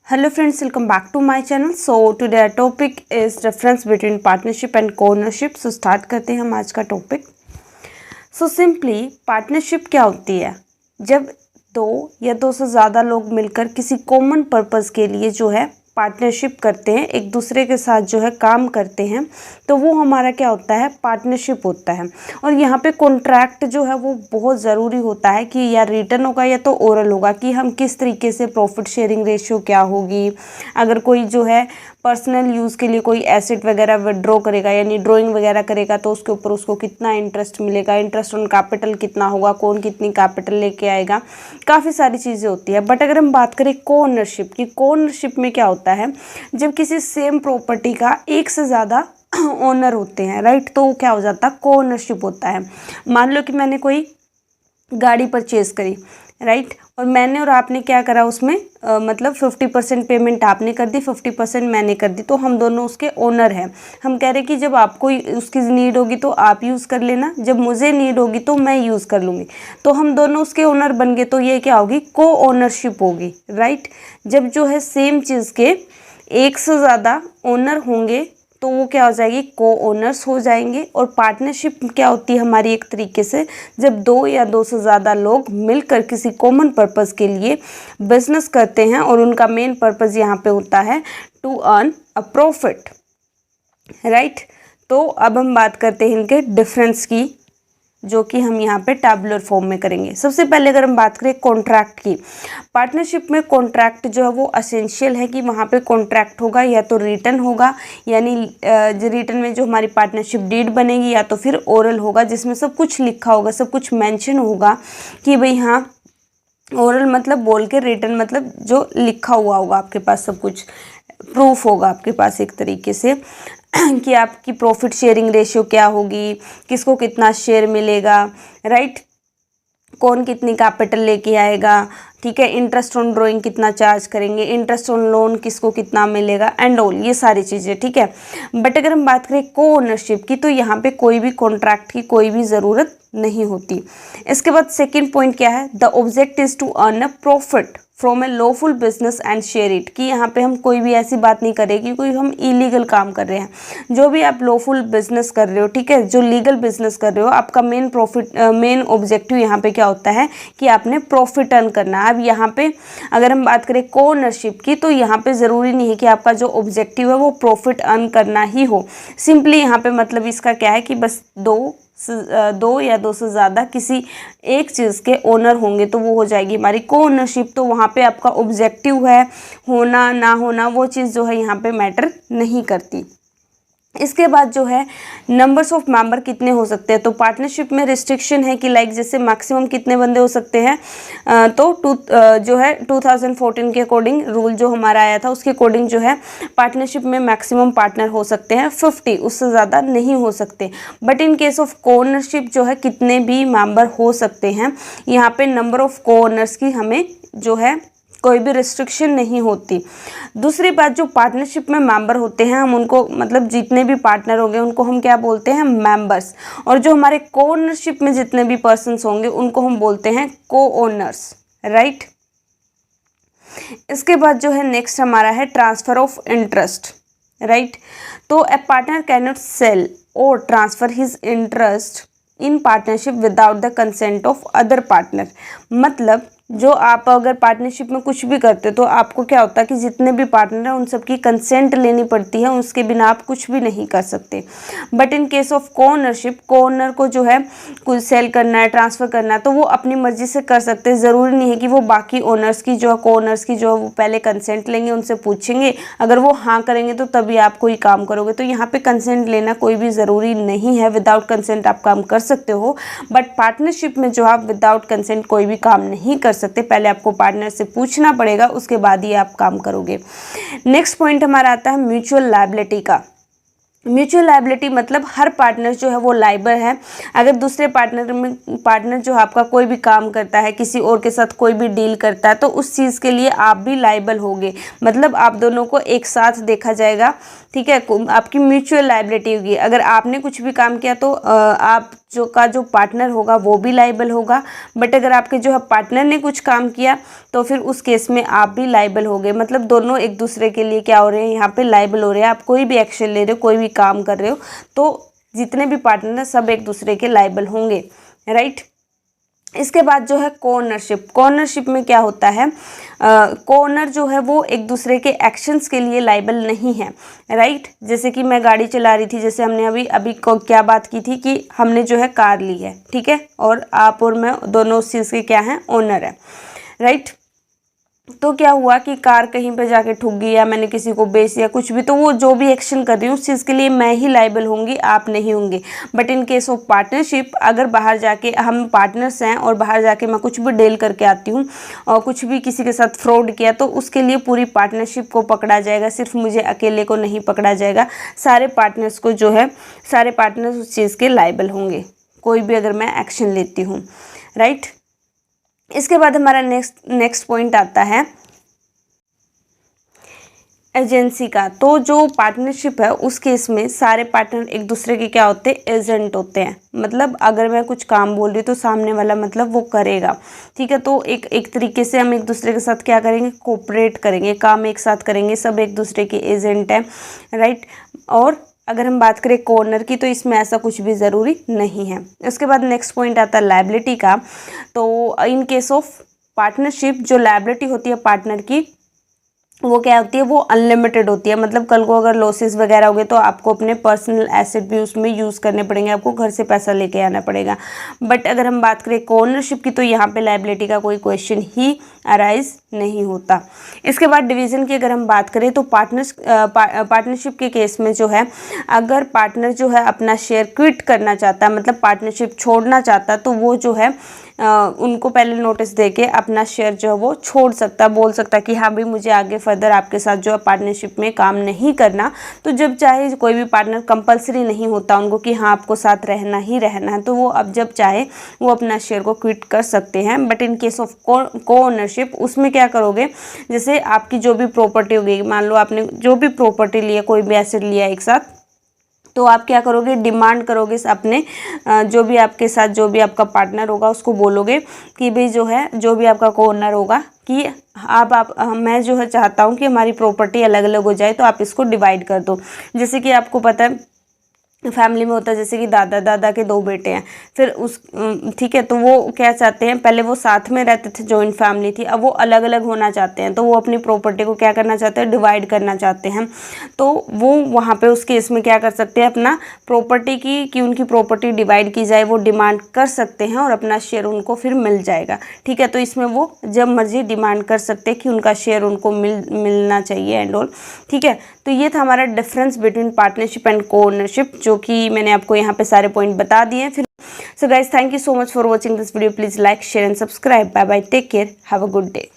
Hello friends, welcome back to my channel. So today our topic is difference between partnership and co-ownership. So start करते हैं हम आज का topic. So simply partnership क्या होती है? जब दो या दो से ज़्यादा लोग मिलकर किसी कॉमन पर्पस के लिए जो है पार्टनरशिप करते हैं, एक दूसरे के साथ जो है काम करते हैं, तो वो हमारा क्या होता है, पार्टनरशिप होता है. और यहाँ पे कॉन्ट्रैक्ट जो है वो बहुत ज़रूरी होता है कि या रिटर्न होगा या तो ओरल होगा, कि हम किस तरीके से प्रॉफिट शेयरिंग रेशियो क्या होगी, अगर कोई जो है पर्सनल यूज़ के लिए कोई एसेट वगैरह विड्रॉ करेगा यानी ड्राइंग वगैरह करेगा तो उसके ऊपर उसको कितना इंटरेस्ट मिलेगा, इंटरेस्ट ऑन कैपिटल कितना होगा, कौन कितनी कैपिटल लेके आएगा, काफ़ी सारी चीज़ें होती है. बट अगर हम बात करें को ओनरशिप की, को ओनरशिप में क्या होता है, जब किसी सेम प्रॉपर्टी का एक से ज़्यादा ओनर होते हैं, राइट, तो क्या हो जाता है, को ओनरशिप होता है. मान लो कि मैंने कोई गाड़ी परचेज करी, राइट, और मैंने और आपने क्या करा उसमें मतलब 50% पेमेंट आपने कर दी, 50% मैंने कर दी, तो हम दोनों उसके ओनर हैं. हम कह रहे कि जब आपको उसकी नीड होगी तो आप यूज़ कर लेना, जब मुझे नीड होगी तो मैं यूज़ कर लूँगी, तो हम दोनों उसके ओनर बन गए. तो ये क्या होगी, को ओनरशिप होगी, राइट. जब जो है सेम चीज़ के एक से ज़्यादा ओनर होंगे तो वो क्या हो जाएगी, को ओनर्स हो जाएंगे. और पार्टनरशिप क्या होती है हमारी, एक तरीके से जब दो या दो से ज़्यादा लोग मिलकर किसी कॉमन पर्पस के लिए बिजनेस करते हैं और उनका मेन पर्पस यहाँ पे होता है to earn a profit, right. तो अब हम बात करते हैं इनके डिफरेंस की, जो कि हम यहाँ पे टैबुलर फॉर्म में करेंगे. सबसे पहले अगर हम बात करें कॉन्ट्रैक्ट की, पार्टनरशिप में कॉन्ट्रैक्ट जो है वो असेंशियल है कि वहाँ पे कॉन्ट्रैक्ट होगा या तो रिटन होगा, यानी रिटन में जो हमारी पार्टनरशिप डीड बनेगी, या तो फिर ओरल होगा जिसमें सब कुछ लिखा होगा, सब कुछ मेंशन होगा कि भाई हाँ, ओरल मतलब बोल के, रिटन मतलब जो लिखा हुआ होगा आपके पास, सब कुछ प्रूफ होगा आपके पास एक तरीके से कि आपकी प्रॉफिट शेयरिंग रेशियो क्या होगी, किसको कितना शेयर मिलेगा, राइट, कौन कितनी कैपिटल लेके आएगा, ठीक है, इंटरेस्ट ऑन ड्राइंग कितना चार्ज करेंगे, इंटरेस्ट ऑन लोन किसको कितना मिलेगा एंड ऑल, ये सारी चीज़ें, ठीक है. बट अगर हम बात करें को ओनरशिप की, तो यहाँ पे कोई भी कॉन्ट्रैक्ट की कोई भी ज़रूरत नहीं होती. इसके बाद सेकंड पॉइंट क्या है, the object is to earn a profit from a lawful business and share it, कि यहाँ पे हम कोई भी ऐसी बात नहीं करें कि कोई हम इलीगल काम कर रहे हैं. जो भी आप लॉफुल बिजनेस कर रहे हो, ठीक है, जो लीगल बिजनेस कर रहे हो, आपका मेन प्रॉफिट मेन ऑब्जेक्टिव यहाँ पे क्या होता है कि आपने प्रॉफिट अर्न करना है. अब यहाँ पे अगर हम बात करें को ओनरशिप की, तो यहाँ पे ज़रूरी नहीं है कि आपका जो ऑब्जेक्टिव है वो प्रॉफिट अर्न करना ही हो. सिंपली यहाँ पे मतलब इसका क्या है कि बस दो या दो से ज़्यादा किसी एक चीज़ के ओनर होंगे तो वो हो जाएगी हमारी को ओनरशिप. तो वहाँ पे आपका ऑब्जेक्टिव है, होना ना होना, वो चीज़ जो है यहाँ पे मैटर नहीं करती. इसके बाद जो है नंबर्स ऑफ मेंबर कितने हो सकते हैं, तो पार्टनरशिप में रिस्ट्रिक्शन है कि लाइक जैसे मैक्सिमम कितने बंदे हो सकते हैं, तो जो है 2014 के अकॉर्डिंग रूल जो हमारा आया था उसके अकॉर्डिंग जो है पार्टनरशिप में मैक्सिमम पार्टनर हो सकते हैं 50, उससे ज़्यादा नहीं हो सकते. बट इन केस ऑफ को ओनरशिप जो है कितने भी मेंबर हो सकते हैं, यहाँ पे नंबर ऑफ को ओनर्स की हमें जो है कोई भी रिस्ट्रिक्शन नहीं होती. दूसरी बात, जो पार्टनरशिप में मेंबर होते हैं हम उनको मतलब जितने भी पार्टनर होंगे उनको हम क्या बोलते हैं, मेंबर्स. और जो हमारे को ओनरशिप में जितने भी पर्सन्स होंगे उनको हम बोलते हैं को ओनर्स, राइट. इसके बाद जो है नेक्स्ट हमारा है ट्रांसफ़र ऑफ इंटरेस्ट, राइट. तो ए पार्टनर कैन नॉट सेल और transfer his interest in partnership without the consent of other partner. मतलब जो आप अगर पार्टनरशिप में कुछ भी करते हो तो आपको क्या होता है कि जितने भी पार्टनर हैं उन सबकी कंसेंट लेनी पड़ती है, उसके बिना आप कुछ भी नहीं कर सकते. बट इन केस ऑफ को ओनरशिप, को ओनर को जो है कुछ सेल करना है, ट्रांसफ़र करना है, तो वो अपनी मर्जी से कर सकते हैं. ज़रूरी नहीं है कि वो बाकी ओनर्स की जो है, को ओनर्स की जो है वो पहले कंसेंट लेंगे, उनसे पूछेंगे, अगर वो हाँ करेंगे तो तभी आप कोई काम करोगे. तो यहाँ पर कंसेंट लेना कोई भी ज़रूरी नहीं है, विदाउट कंसेंट आप काम कर सकते हो. बट पार्टनरशिप में जो आप विदाउट कंसेंट कोई भी काम नहीं कर सकते, पहले आपको पार्टनर से पूछना पड़ेगा, उसके बाद ही आप काम करोगे. नेक्स्ट पॉइंट हमारा आता है म्यूचुअल लायबिलिटी का. म्यूचुअल लायबिलिटी मतलब हर पार्टनर जो है वो लायबल है. अगर दूसरे पार्टनर जो आपका कोई भी काम करता है, किसी और के साथ कोई भी डील करता है, तो उस चीज़ के लिए आप भी लायबल होगे. मतलब आप दोनों को एक साथ देखा जाएगा, ठीक है, आपकी म्यूचुअल लायबिलिटी होगी. अगर आपने कुछ भी काम किया तो आप जो पार्टनर होगा वो भी लाइबल होगा, बट अगर आपके जो है पार्टनर ने कुछ काम किया तो फिर उस केस में आप भी लाइबल होगे। मतलब दोनों एक दूसरे के लिए क्या हो रहे हैं, यहाँ पे लाइबल हो रहे हैं। आप कोई भी एक्शन ले रहे हो, कोई भी काम कर रहे हो, तो जितने भी पार्टनर हैं सब एक दूसरे के लाइबल होंगे, राइट। इसके बाद जो है कोओनरशिप। कोओनरशिप में क्या होता है, कोओनर जो है वो एक दूसरे के एक्शंस के लिए लाइबल नहीं है, राइट। जैसे कि मैं गाड़ी चला रही थी, जैसे हमने अभी को क्या बात की थी कि हमने जो है कार ली है, ठीक है, और आप और मैं दोनों उस चीज़ के क्या हैं, ओनर है, राइट। तो क्या हुआ कि कार कहीं पे जाके ठुक गई या मैंने किसी को बेच दिया कुछ भी, तो वो जो भी एक्शन कर रही हूँ उस चीज़ के लिए मैं ही लाइबल होंगी, आप नहीं होंगे। But in case of partnership, अगर बाहर जाके हम पार्टनर्स हैं और बाहर जाके मैं कुछ भी डील करके आती हूँ और कुछ भी किसी के साथ फ्रॉड किया, तो उसके लिए पूरी पार्टनरशिप को पकड़ा जाएगा, सिर्फ मुझे अकेले को नहीं पकड़ा जाएगा। सारे पार्टनर्स को जो है, सारे पार्टनर्स उस चीज़ के लाइबल होंगे, कोई भी अगर मैं एक्शन लेती हूँ, राइट। इसके बाद हमारा नेक्स्ट पॉइंट आता है एजेंसी का। तो जो पार्टनरशिप है उस केस में सारे पार्टनर एक दूसरे के क्या होते हैं, एजेंट होते हैं। मतलब अगर मैं कुछ काम बोल रही हूँ तो सामने वाला मतलब वो करेगा, ठीक है। तो एक तरीके से हम एक दूसरे के साथ क्या करेंगे, कोऑपरेट करेंगे, काम एक साथ करेंगे, सब एक दूसरे के एजेंट हैं, राइट। और अगर हम बात करें कोऑनर की, तो इसमें ऐसा कुछ भी ज़रूरी नहीं है। उसके बाद नेक्स्ट पॉइंट आता है लायबिलिटी का। तो इन केस ऑफ पार्टनरशिप जो लायबिलिटी होती है पार्टनर की, वो क्या होती है, वो अनलिमिटेड होती है। मतलब कल को अगर लॉसेस वगैरह हो गए तो आपको अपने पर्सनल एसेट भी उसमें यूज़ करने पड़ेंगे, आपको घर से पैसा लेके आना पड़ेगा। बट अगर हम बात करें कोओनरशिप की, तो यहाँ पे लायबिलिटी का कोई क्वेश्चन ही अराइज नहीं होता। इसके बाद डिवीज़न की अगर हम बात करें, तो पार्टनरशिप के केस में जो है, अगर पार्टनर जो है अपना शेयर क्विट करना चाहता है, मतलब पार्टनरशिप छोड़ना चाहता है, तो वो जो है उनको पहले नोटिस देके अपना शेयर जो है वो छोड़ सकता, बोल सकता कि हाँ भाई मुझे आगे फर्दर आपके साथ जो है पार्टनरशिप में काम नहीं करना। तो जब चाहे, कोई भी पार्टनर कंपलसरी नहीं होता उनको कि हाँ आपको साथ रहना ही रहना है, तो वो अब जब चाहे वो अपना शेयर को क्विट कर सकते हैं। बट इन केस ऑफ कोओनरशिप, उसमें क्या करोगे, जैसे आपकी जो भी प्रॉपर्टी होगी, मान लो आपने जो भी प्रॉपर्टी लिया, कोई भी एसेट लिया एक साथ, तो आप क्या करोगे, डिमांड करोगे अपने जो भी आपके साथ जो भी आपका पार्टनर होगा उसको बोलोगे कि भाई जो है, जो भी आपका कोओनर होगा कि आप मैं जो है चाहता हूँ कि हमारी प्रॉपर्टी अलग अलग हो जाए, तो आप इसको डिवाइड कर दो। जैसे कि आपको पता है फैमिली में होता है, जैसे कि दादा के 2 बेटे हैं, फिर ठीक है, तो वो क्या चाहते हैं, पहले वो साथ में रहते थे, जॉइंट फैमिली थी, अब वो अलग अलग होना चाहते हैं, तो वो अपनी प्रॉपर्टी को क्या करना चाहते हैं, डिवाइड करना चाहते हैं। तो वो वहाँ पे उस केस में क्या कर सकते हैं, अपना प्रॉपर्टी कि उनकी प्रॉपर्टी डिवाइड की जाए, वो डिमांड कर सकते हैं और अपना शेयर उनको फिर मिल जाएगा, ठीक है। तो इसमें वो जब मर्जी डिमांड कर सकते हैं कि उनका शेयर उनको मिलना चाहिए एंड ऑल, ठीक है। तो ये था हमारा डिफरेंस बिटवीन पार्टनरशिप एंड कोओनरशिप, जो कि मैंने आपको यहाँ पे सारे पॉइंट बता दिए हैं। फिर so guys, thank you so much for watching this video. Please like, share and subscribe. Bye bye, take care, have a good day.